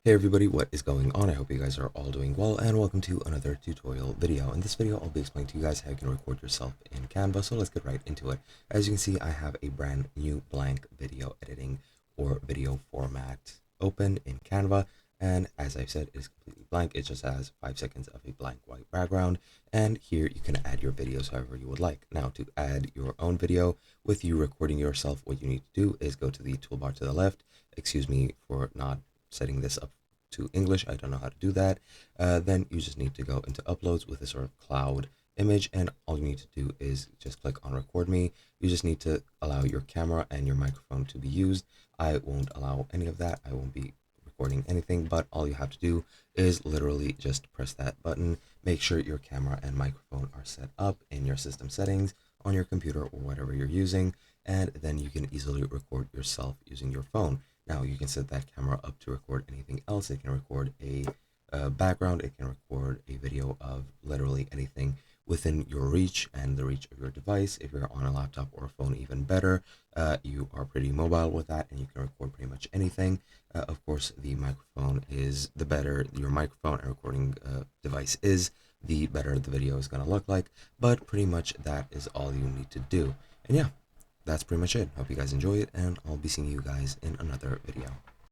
Hey everybody, what is going on? I hope you guys are all doing well, and welcome to another tutorial video. In this video, I'll be explaining to you guys how you can record yourself in Canva, so let's get right into it. As you can see, I have a brand new blank video editing or video format open in Canva, and as I've said, it's completely blank. It just has 5 seconds of a blank white background, and here you can add your videos however you would like. Now, to add your own video with you recording yourself, what you need to do is go to the toolbar to the left. Excuse me for not setting this up to English, I don't know how to do that. Then you just need to go into uploads with a sort of cloud image, and all you need to do is just click on record me. You just need to allow your camera and your microphone to be used. I won't allow any of that. I won't be recording anything, but all you have to do is literally just press that button. Make sure your camera and microphone are set up in your system settings on your computer or whatever you're using, and then you can easily record yourself using your phone. Now you can set that camera up to record anything else. It can record a background, it can record a video of literally anything within your reach and the reach of your device. If you're on a laptop or a phone, even better. You are pretty mobile with that and you can record pretty much anything. Of course, the microphone is the better your microphone and recording device is, the better the video is going to look like. But pretty much that is all you need to do. And yeah, that's pretty much it. Hope you guys enjoy it, and I'll be seeing you guys in another video.